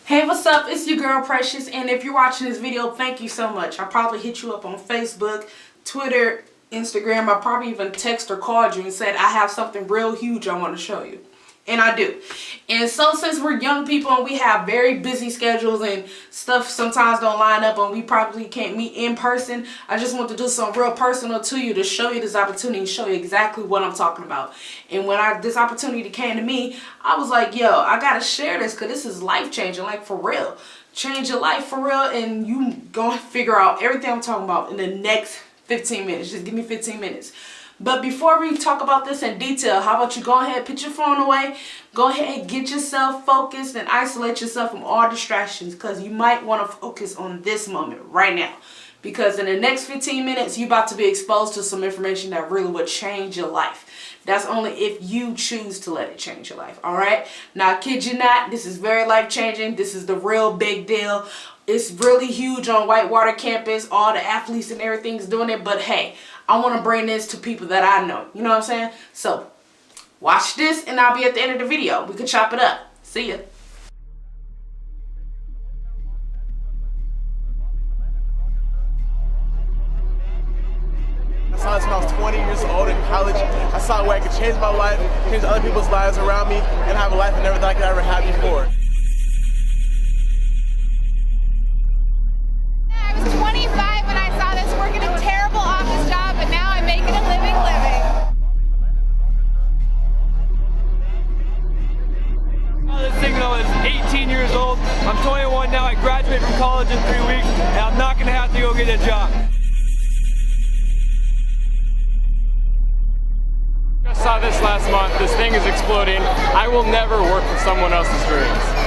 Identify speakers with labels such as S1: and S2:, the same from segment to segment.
S1: Hey, what's up? It's your girl Precious, and if you're watching this video, thank you so much. I probably hit you up on Facebook, Twitter, Instagram. I probably even text or called you and said I have something real huge I want to show you. And I do. And so since we're young people and we have very busy schedules and stuff sometimes don't line up and we probably can't meet in person, I just want to do something real personal to you to show you this opportunity and show you exactly what I'm talking about. And when this opportunity came to me, I was like, yo, I gotta share this because this is life changing, like for real. Change your life for real, and you gonna figure out everything I'm talking about in the next 15 minutes. Just give me 15 minutes. But before we talk about this in detail, how about you go ahead, put your phone away, go ahead and get yourself focused and isolate yourself from all distractions, because you might want to focus on this moment right now. Because in the next 15 minutes, you're about to be exposed to some information that really would change your life. That's only if you choose to let it change your life, all right? Now, I kid you not, this is very life-changing. This is the real big deal. It's really huge on Whitewater campus. All the athletes and everything's doing it, but hey, I want to bring this to people that I know. You know what I'm saying? So, watch this and I'll be at the end of the video. We can chop it up. See ya.
S2: I saw this when I was 20 years old in college. I saw where I could change my life, change other people's lives around me, and have a life I never thought I could ever have before.
S3: I was 25 when I saw this, working a terrible office job, but now I'm making a living.
S4: This thing when I was 18 years old. I'm 21 now. I graduate from college in 3 weeks, and I'm not going to have to go get a job. I saw this last month. This thing is exploding. I will never work for someone else's dreams.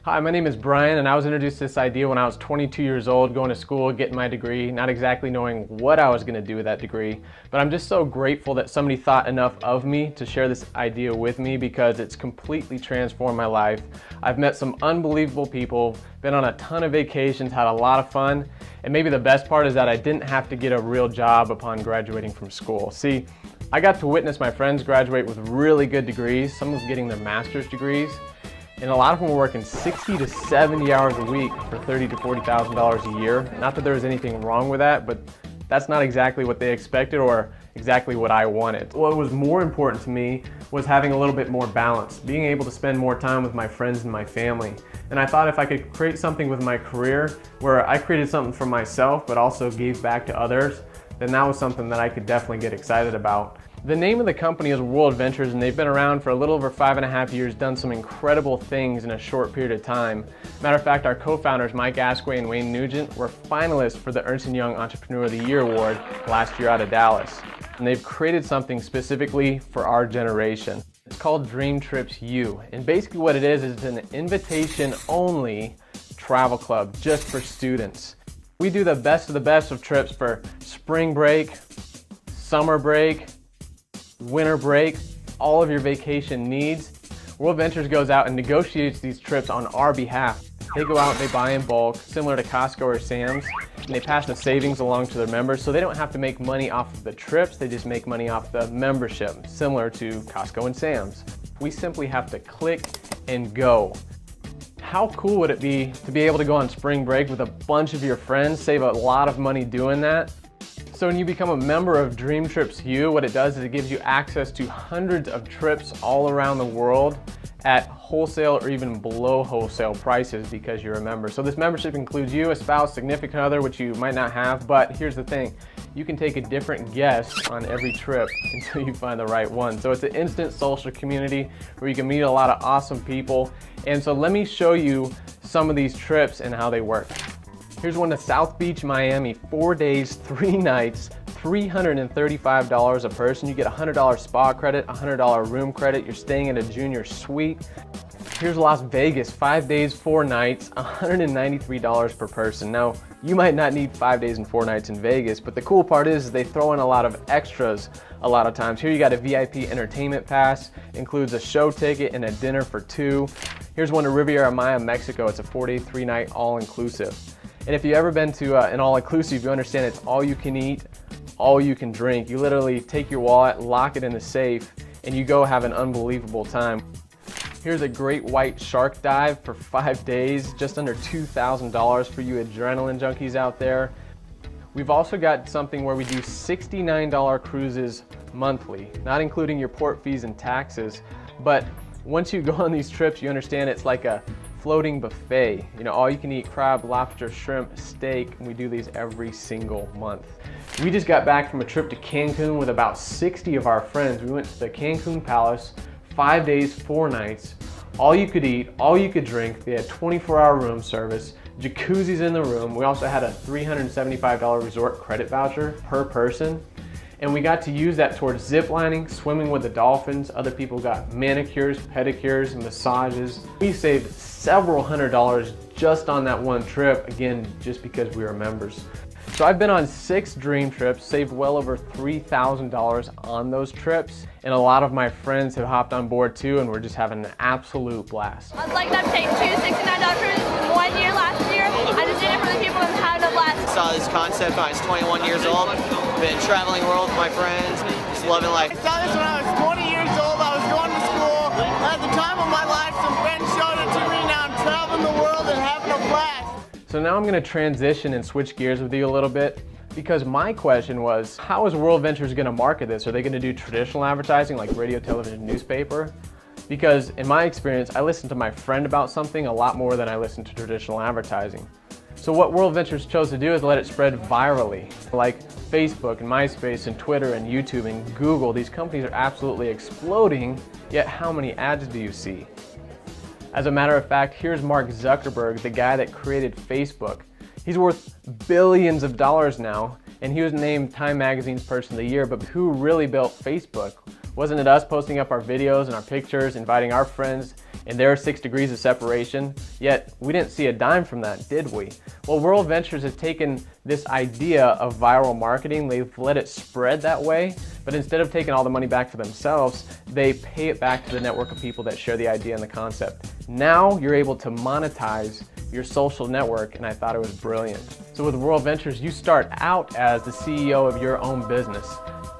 S4: Hi, my name is Brian, and I was introduced to this idea when I was 22 years old, going to school, getting my degree, not exactly knowing what I was going to do with that degree. But I'm just so grateful that somebody thought enough of me to share this idea with me, because it's completely transformed my life. I've met some unbelievable people, been on a ton of vacations, had a lot of fun, and maybe the best part is that I didn't have to get a real job upon graduating from school. See, I got to witness my friends graduate with really good degrees, some was getting their master's degrees, and a lot of them were working 60 to 70 hours a week for $30,000 to $40,000 a year. Not that there was anything wrong with that, but that's not exactly what they expected or exactly what I wanted. What was more important to me was having a little bit more balance, being able to spend more time with my friends and my family. And I thought if I could create something with my career where I created something for myself but also gave back to others, then that was something that I could definitely get excited about. The name of the company is World Ventures, and they've been around for a little over 5.5 years, done some incredible things in a short period of time. Matter of fact, our co-founders, Mike Asquith and Wayne Nugent, were finalists for the Ernst & Young Entrepreneur of the Year Award last year out of Dallas. And they've created something specifically for our generation. It's called Dream Trips U. And basically what it is it's an invitation-only travel club just for students. We do the best of trips for spring break, summer break, winter break, all of your vacation needs. World Ventures goes out and negotiates these trips on our behalf. They go out and they buy in bulk, similar to Costco or Sam's, and they pass the savings along to their members, so they don't have to make money off of the trips, they just make money off the membership, similar to Costco and Sam's. We simply have to click and go. How cool would it be to be able to go on spring break with a bunch of your friends, save a lot of money doing that? So when you become a member of Dream Trips U, what it does is it gives you access to hundreds of trips all around the world at wholesale or even below wholesale prices because you're a member. So this membership includes you, a spouse, significant other, which you might not have, but here's the thing. You can take a different guest on every trip until you find the right one. So it's an instant social community where you can meet a lot of awesome people. And so let me show you some of these trips and how they work. Here's one to South Beach, Miami, 4 days, 3 nights, $335 a person. You get $100 spa credit, $100 room credit. You're staying in a junior suite. Here's Las Vegas, 5 days, 4 nights, $193 per person. Now, you might not need 5 days and 4 nights in Vegas, but the cool part is they throw in a lot of extras a lot of times. Here you got a VIP entertainment pass, includes a show ticket and a dinner for 2. Here's one to Riviera Maya, Mexico. It's a 4-day, 3-night all-inclusive. And if you've ever been to an all-inclusive, you understand it's all you can eat, all you can drink. You literally take your wallet, lock it in the safe, and you go have an unbelievable time. Here's a great white shark dive for 5 days, just under $2,000 for you adrenaline junkies out there. We've also got something where we do $69 cruises monthly, not including your port fees and taxes. But once you go on these trips, you understand it's like a floating buffet. You know, all you can eat crab, lobster, shrimp, steak, and we do these every single month. We just got back from a trip to Cancun with about 60 of our friends. We went to the Cancun Palace, 5 days, 4 nights, all you could eat, all you could drink. They had 24-hour room service, jacuzzis in the room. We also had a $375 resort credit voucher per person. And we got to use that towards zip lining, swimming with the dolphins. Other people got manicures, pedicures, and massages. We saved several $100s just on that one trip, again, just because we were members. So I've been on 6 dream trips, saved well over $3,000 on those trips, and a lot of my friends have hopped on board too, and we're just having an absolute blast.
S5: I'd like to take 2 $69 cruises 1 year last year. I just did it for the people and had a blast.
S6: I saw this concept when I was 21 years old. Been traveling the world with my friends, just loving life.
S2: I saw this when I was 20 years old. I was going to school. At the time of my life, some friends showed it to me. Now I'm traveling the world and having a blast.
S4: So now I'm going to transition and switch gears with you a little bit, because my question was, how is World Ventures going to market this? Are they going to do traditional advertising like radio, television, newspaper? Because in my experience, I listen to my friend about something a lot more than I listen to traditional advertising. So what World Ventures chose to do is let it spread virally. Like Facebook and MySpace and Twitter and YouTube and Google, these companies are absolutely exploding, yet how many ads do you see? As a matter of fact, here's Mark Zuckerberg, the guy that created Facebook. He's worth billions of dollars now, and he was named Time Magazine's Person of the Year, but who really built Facebook? Wasn't it us posting up our videos and our pictures, inviting our friends in their 6 degrees of separation? Yet, we didn't see a dime from that, did we? Well, World Ventures has taken this idea of viral marketing, they've let it spread that way, but instead of taking all the money back for themselves, they pay it back to the network of people that share the idea and the concept. Now you're able to monetize your social network, and I thought it was brilliant. So with World Ventures, you start out as the CEO of your own business.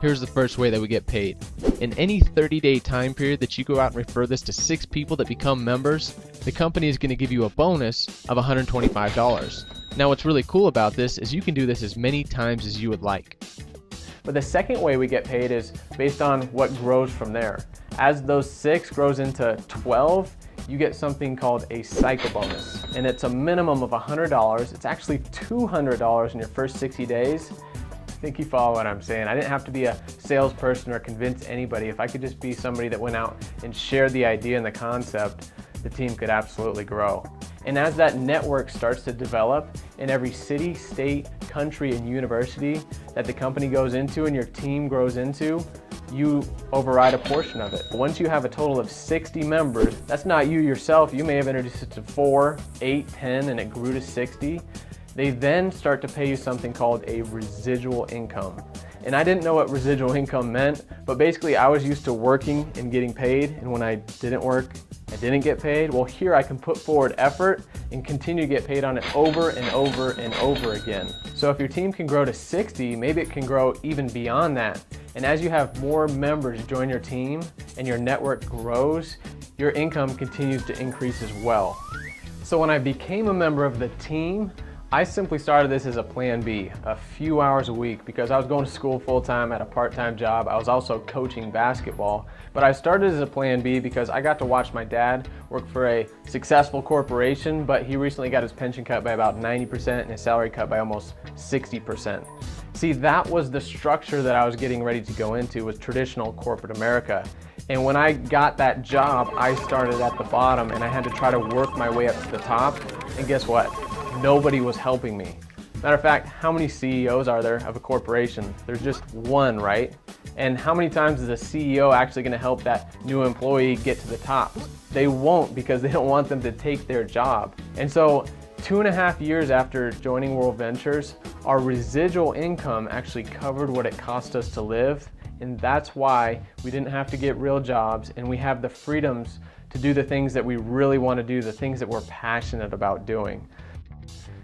S7: Here's the first way that we get paid. In any 30-day time period that you go out and refer this to 6 people that become members, the company is going to give you a bonus of $125. Now what's really cool about this is you can do this as many times as you would like.
S4: But the second way we get paid is based on what grows from there. As those 6 grows into 12, you get something called a cycle bonus. And it's a minimum of $100. It's actually $200 in your first 60 days. I think you follow what I'm saying. I didn't have to be a salesperson or convince anybody. If I could just be somebody that went out and shared the idea and the concept, the team could absolutely grow. And as that network starts to develop in every city, state, country, and university that the company goes into and your team grows into, you override a portion of it. Once you have a total of 60 members, that's not you yourself. You may have introduced it to 4, 8, 10, and it grew to 60. They then start to pay you something called a residual income. And I didn't know what residual income meant, but basically I was used to working and getting paid, and when I didn't work, I didn't get paid. Well, here I can put forward effort and continue to get paid on it over and over and over again. So if your team can grow to 60, maybe it can grow even beyond that. And as you have more members join your team and your network grows, your income continues to increase as well. So when I became a member of the team, I simply started this as a plan B, a few hours a week, because I was going to school full-time at a part-time job. I was also coaching basketball, but I started as a plan B because I got to watch my dad work for a successful corporation, but he recently got his pension cut by about 90% and his salary cut by almost 60%. See, that was the structure that I was getting ready to go into, with traditional corporate America. And when I got that job, I started at the bottom and I had to try to work my way up to the top. And guess what? Nobody was helping me. Matter of fact, how many CEOs are there of a corporation? There's just one, right? And how many times is the CEO actually going to help that new employee get to the top? They won't, because they don't want them to take their job. And so 2.5 years after joining World Ventures, our residual income actually covered what it cost us to live. And that's why we didn't have to get real jobs, and we have the freedoms to do the things that we really want to do, the things that we're passionate about doing.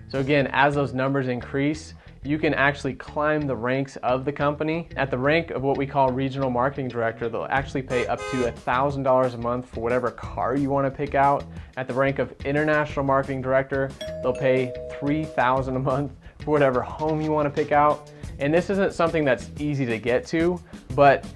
S4: So again, as those numbers increase, you can actually climb the ranks of the company. At the rank of what we call regional marketing director, they'll actually pay up to $1,000 a month for whatever car you want to pick out. At the rank of international marketing director, they'll pay $3,000 a month for whatever home you want to pick out. And this isn't something that's easy to get to, but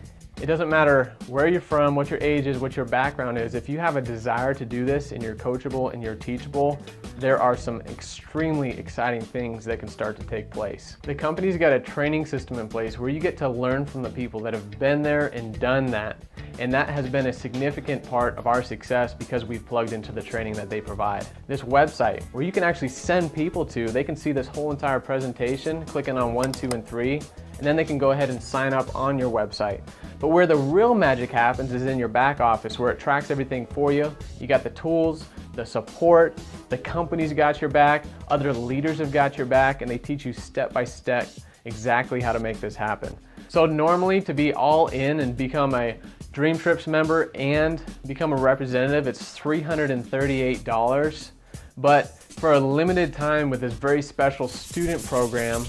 S4: it doesn't matter where you're from, what your age is, what your background is. If you have a desire to do this and you're coachable and you're teachable, there are some extremely exciting things that can start to take place. The company's got a training system in place where you get to learn from the people that have been there and done that. And that has been a significant part of our success because we've plugged into the training that they provide. This website where you can actually send people to, they can see this whole entire presentation, clicking on 1, 2, and 3, and then they can go ahead and sign up on your website. But where the real magic happens is in your back office, where it tracks everything for you. You got the tools, the support, the company's got your back, other leaders have got your back, and they teach you step by step exactly how to make this happen. So normally, to be all in and become a Dream Trips member and become a representative, it's $338. But for a limited time with this very special student program,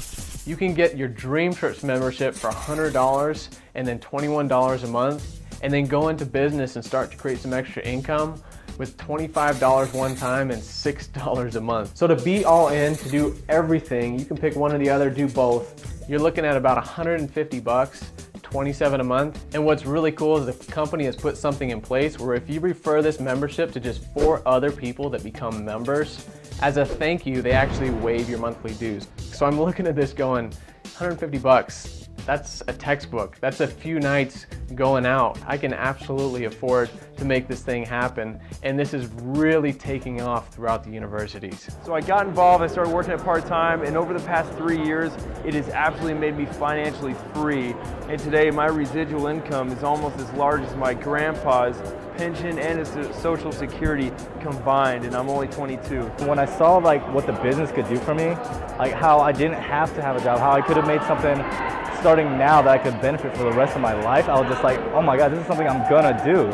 S4: you can get your Dream Trips membership for $100 and then $21 a month, and then go into business and start to create some extra income with $25 one time and $6 a month. So to be all in, to do everything, you can pick one or the other, do both. You're looking at about $150, $27 a month. And what's really cool is the company has put something in place where if you refer this membership to just 4 other people that become members, as a thank you, they actually waive your monthly dues. So I'm looking at this going, $150, that's a textbook. That's a few nights going out. I can absolutely afford to make this thing happen. And this is really taking off throughout the universities.
S8: So I got involved, I started working at part-time, and over the past 3 years, it has absolutely made me financially free. And today my residual income is almost as large as my grandpa's pension and his Social Security combined, and I'm only 22.
S9: When I saw like what the business could do for me, like how I didn't have to have a job, how I could have made something starting now that I could benefit for the rest of my life, I was just like, oh my God, this is something I'm gonna do.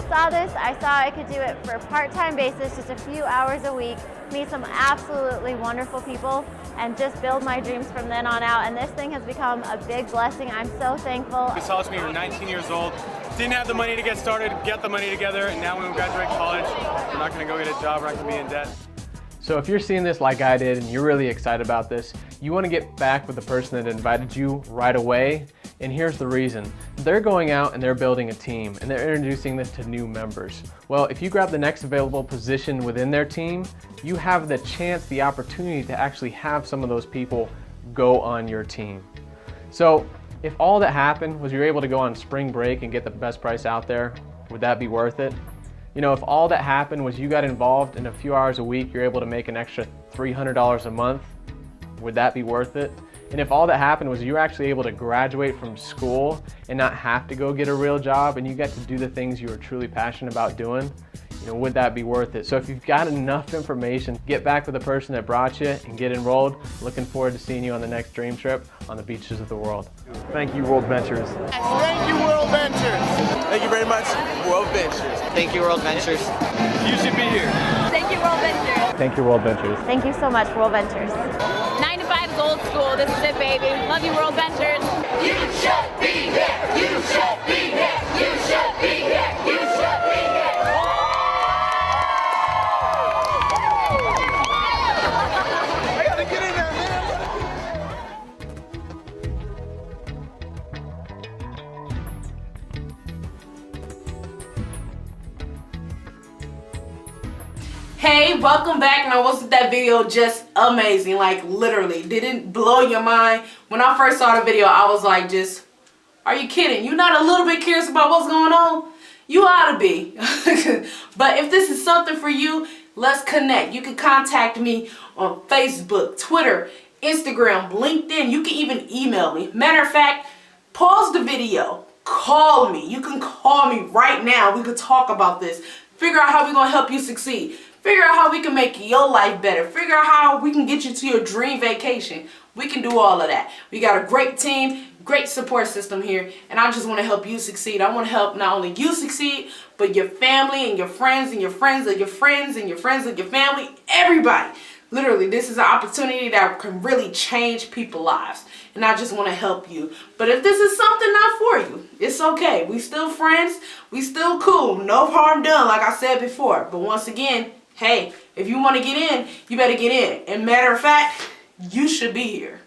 S10: I saw I could do it for a part-time basis, just a few hours a week, meet some absolutely wonderful people, and just build my dreams from then on out. And this thing has become a big blessing. I'm so thankful.
S11: We saw us when we were 19 years old, didn't have the money to get started, get the money together, and now when we graduate college, we're not gonna go get a job, we're not gonna be in debt.
S4: So if you're seeing this like I did and you're really excited about this, you want to get back with the person that invited you right away. And here's the reason. They're going out and they're building a team and they're introducing this to new members. Well, if you grab the next available position within their team, you have the chance, the opportunity to actually have some of those people go on your team. So if all that happened was you're able to go on spring break and get the best price out there, would that be worth it? You know, if all that happened was you got involved in a few hours a week, you're able to make an extra $300 a month, would that be worth it? And if all that happened was you're actually able to graduate from school and not have to go get a real job and you get to do the things you were truly passionate about doing, you know, would that be worth it? So if you've got enough information, get back with the person that brought you and get enrolled. Looking forward to seeing you on the next dream trip on the beaches of the world.
S8: Thank you, World Ventures.
S2: Thank you, World Ventures. Thank you very much, World Ventures.
S6: Thank you, World Ventures.
S11: You should be here.
S5: Thank you, World Ventures.
S9: Thank you, World Ventures.
S10: Thank you so much, World Ventures.
S3: 9 to 5 is old school. This is it, baby. Love you, World Ventures.
S12: You should be here. You should be here. You should be here. You should be here.
S2: I gotta get in there, man.
S1: Hey, welcome back. Now, wasn't that video just amazing? Like, literally, didn't blow your mind? When I first saw the video, I was like, just, are you kidding? You're not a little bit curious about what's going on? You ought to be. But if this is something for you, let's connect. You can contact me on Facebook, Twitter, Instagram, LinkedIn. You can even email me. Matter of fact, pause the video. Call me. You can call me right now. We could talk about this. Figure out how we're going to help you succeed. Figure out how we can make your life better. Figure out how we can get you to your dream vacation. We can do all of that. We got a great team, great support system here, and I just want to help you succeed. I want to help not only you succeed, but your family and your friends and your friends of your friends and your friends of your family, everybody. Literally, this is an opportunity that can really change people's lives. and I just want to help you. But if this is something not for you, it's okay. We still friends. We still cool. No harm done, like I said before. But once again, hey, if you want to get in, you better get in. And matter of fact, you should be here.